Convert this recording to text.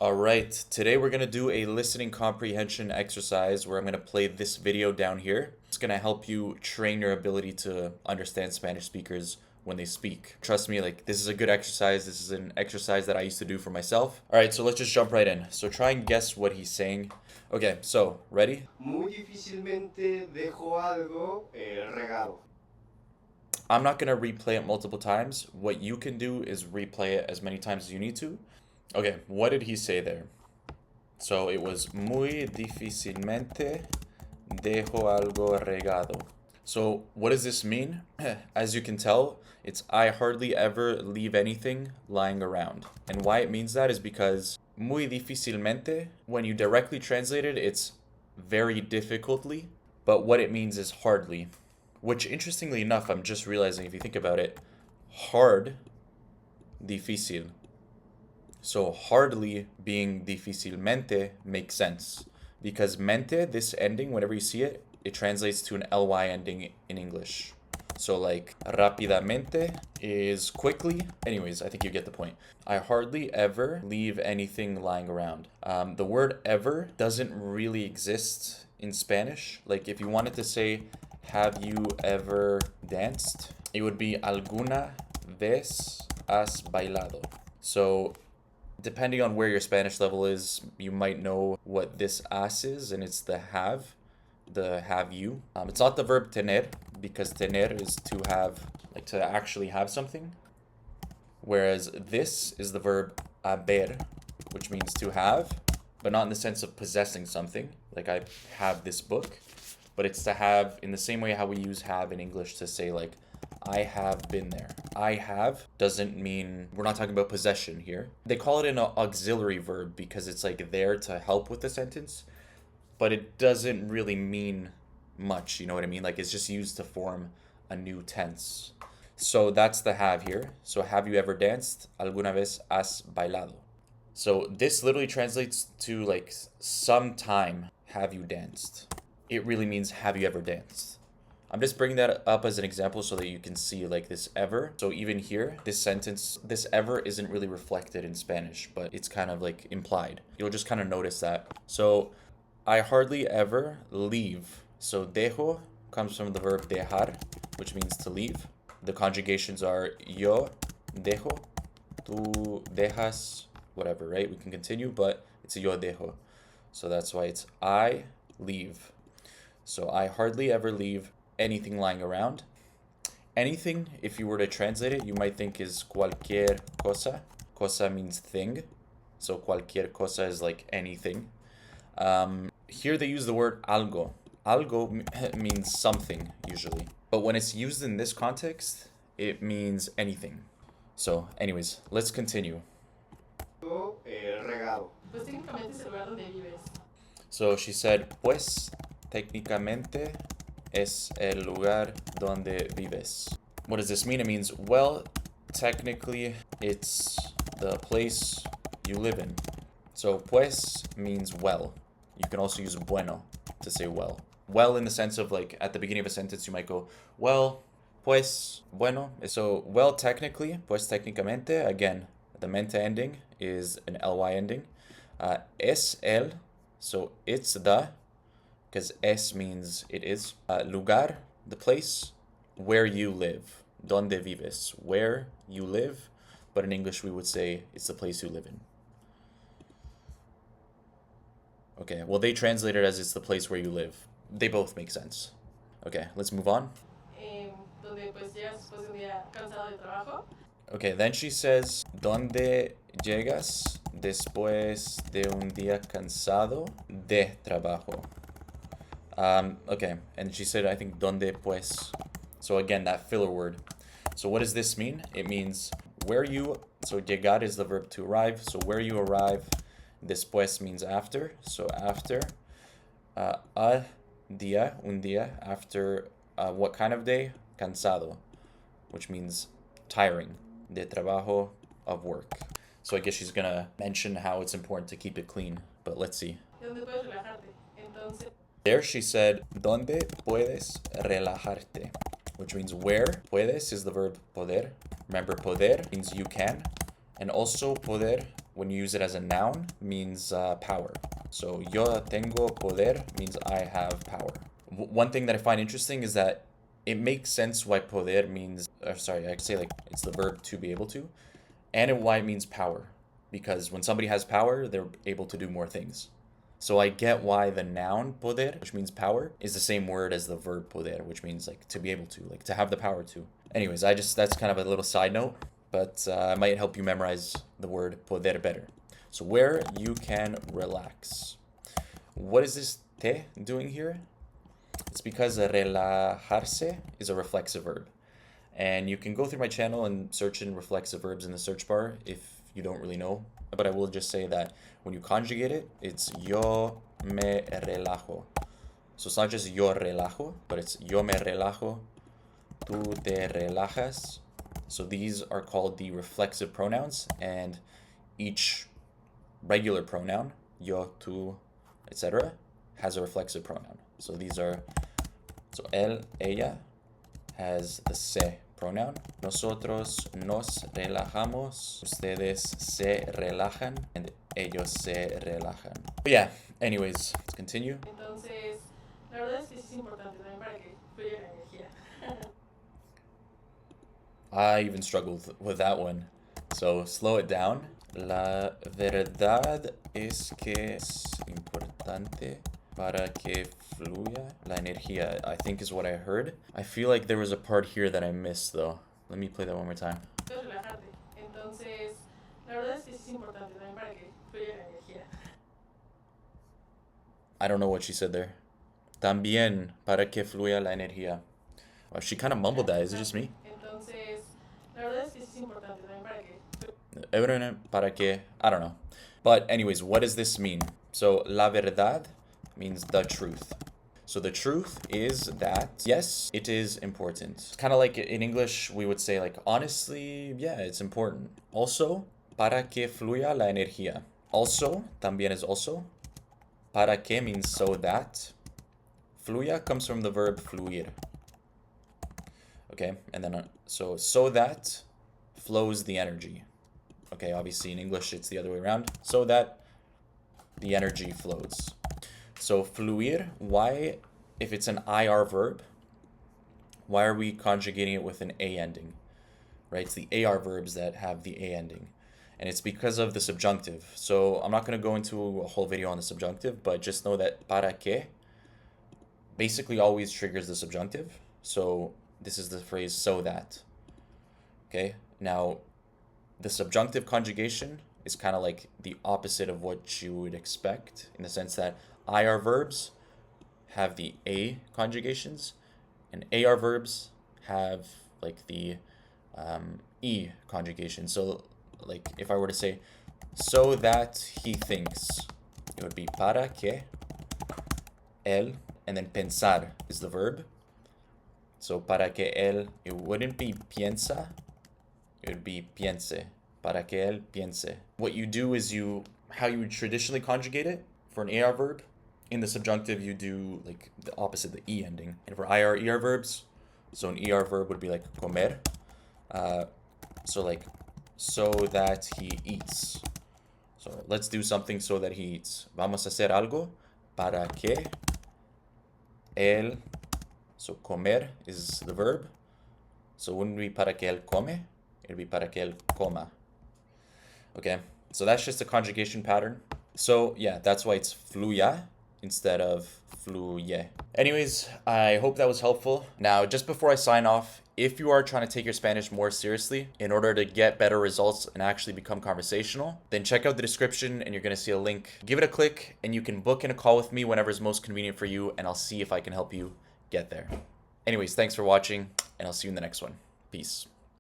All right, today we're going to do a listening comprehension exercise where I'm going to play this video down here. It's going to help you train your ability to understand Spanish speakers when they speak. Trust me, like this is a good exercise. This is an exercise that I used to do for myself. All right, so let's just jump right in. So try and guess what he's saying. Okay, so ready? Muy difícilmente dejo algo regado. I'm not going to replay it multiple times. What you can do is replay it as many times as you need to. Okay, what did he say there? So it was muy difícilmente dejo algo regado. So what does this mean? As you can tell, it's I hardly ever leave anything lying around. And why it means that is because muy difícilmente, when you directly translate it, it's very difficultly. But what it means is hardly. Which, interestingly enough, I'm just realizing if you think about it, hard, difícil. So hardly being difícilmente makes sense. Because mente, this ending, whenever you see it, it translates to an ly ending in English. So like rápidamente is quickly. Anyways, I think you get the point. I hardly ever leave anything lying around. The word ever doesn't really exist in Spanish. Like if you wanted to say, have you ever danced? It would be alguna vez has bailado. So depending on where your Spanish level is, you might know what this as is, and it's the have you. It's not the verb tener, because tener is to have, like to actually have something. Whereas this is the verb haber, which means to have, but not in the sense of possessing something, like I have this book, but it's to have in the same way how we use have in English to say like, I have been there. I have doesn't mean, we're not talking about possession here. They call it an auxiliary verb because it's like there to help with the sentence, but it doesn't really mean much, you know what I mean? Like it's just used to form a new tense. So that's the have here. So have you ever danced? Alguna vez has bailado. So this literally translates to like sometime have you danced. It really means have you ever danced. I'm just bringing that up as an example so that you can see like this ever. So even here, this sentence, this ever isn't really reflected in Spanish, but it's kind of like implied. You'll just kind of notice that. So I hardly ever leave. So dejo comes from the verb dejar, which means to leave. The conjugations are yo dejo, tú dejas, whatever, right? We can continue, but it's a yo dejo. So that's why it's I leave. So I hardly ever leave anything lying around. Anything, if you were to translate it, you might think is cualquier cosa. Cosa means thing. So cualquier cosa is like anything. Here they use the word algo. Algo means something usually. But when it's used in this context, it means anything. So anyways, let's continue. Regado. Pues técnicamente es el lugar donde vives. So she said, pues técnicamente es el lugar donde vives. What does this mean? It means, well, technically it's the place you live in. So pues means well. You can also use bueno to say well. Well in the sense of like at the beginning of a sentence you might go, well, pues, bueno. So well technically, pues técnicamente, again, the mente ending is an ly ending. Es el, so it's the, because es means it is. Lugar, the place where you live. Donde vives, where you live. But in English we would say it's the place you live in. Okay, well they translate it as it's the place where you live. They both make sense. Okay, let's move on. Donde pues llegas después de un día cansado de trabajo. Okay, then she says, ¿Dónde llegas después de un día cansado de trabajo? Okay, and she said, I think, ¿Dónde pues? So again, that filler word. So what does this mean? It means where you, so llegar is the verb to arrive, so where you arrive. Después means after, so after. A día, un día, after what kind of day? Cansado, which means tiring. De trabajo, of work. So I guess she's gonna mention how it's important to keep it clean, but let's see. Donde puedes relajarte. Entonces, There she said, ¿Dónde puedes relajarte? Which means where. Puedes is the verb poder. Remember, poder means you can. And also poder when you use it as a noun, means power. So yo tengo poder means I have power. One thing that I find interesting is that it makes sense why poder means, or sorry, I could say like it's the verb to be able to, and why it means power. Because when somebody has power, they're able to do more things. So I get why the noun poder, which means power, is the same word as the verb poder, which means like to be able to, like to have the power to. Anyways, that's kind of a little side note, but it might help you memorize the word poder better. So where you can relax. What is this te doing here? It's because relajarse is a reflexive verb. And you can go through my channel and search in reflexive verbs in the search bar if you don't really know. But I will just say that when you conjugate it, it's yo me relajo. So it's not just yo relajo, but it's yo me relajo, tú te relajas. So these are called the reflexive pronouns, and each regular pronoun, yo, tú, etc., has a reflexive pronoun. So these are, so él, ella has the se pronoun. Nosotros nos relajamos. Ustedes se relajan. And ellos se relajan. But yeah, anyways, let's continue. Entonces, la verdad es que sí es importante también para que fluya la energía. I even struggled with that one. So slow it down. La verdad es que es importante para que fluya la energía, I think is what I heard. I feel like there was a part here that I missed though. Let me play that one more time. Puedes relajarte. Entonces, la verdad es que sí es importante también para que fluya la energía. I don't know what she said there. También para que fluya la energía. Oh, she kind of mumbled that. Is it just me? Entonces, la verdad es que sí es importante también para que Para que, I don't know. But anyways, what does this mean? So, la verdad means the truth. So the truth is that, yes, it is important. Kind of like in English, we would say like, honestly, yeah, it's important. Also, para que fluya la energía. Also, también is also. Para que means so that. Fluya comes from the verb fluir. Okay, and then, so that flows the energy. Okay, obviously in English, it's the other way around. So that the energy flows. So fluir, why, if it's an IR verb, why are we conjugating it with an A ending? Right, it's the AR verbs that have the A ending. And it's because of the subjunctive. So I'm not going to go into a whole video on the subjunctive, but just know that para que basically always triggers the subjunctive. So this is the phrase so that. Okay, now the subjunctive conjugation is kind of like the opposite of what you would expect, in the sense that IR verbs have the A conjugations, and AR verbs have like the E conjugation. So like if I were to say, so that he thinks, it would be para que él, and then pensar is the verb. So para que él, it wouldn't be piensa, it would be piense. Para que él piense. What you do is how you would traditionally conjugate it for an AR verb. In the subjunctive, you do like the opposite, the E ending. And for IR, ER verbs, so an ER verb would be like comer. So like, so that he eats. So let's do something so that he eats. Vamos a hacer algo para que él, so comer is the verb. So it wouldn't be para que él come, it'd be para que él coma. Okay, so that's just a conjugation pattern. So yeah, that's why it's fluya instead of fluye. Anyways, I hope that was helpful. Now, just before I sign off, if you are trying to take your Spanish more seriously in order to get better results and actually become conversational, then check out the description and you're going to see a link. Give it a click and you can book in a call with me whenever is most convenient for you, and I'll see if I can help you get there. Anyways, thanks for watching, and I'll see you in the next one. Peace.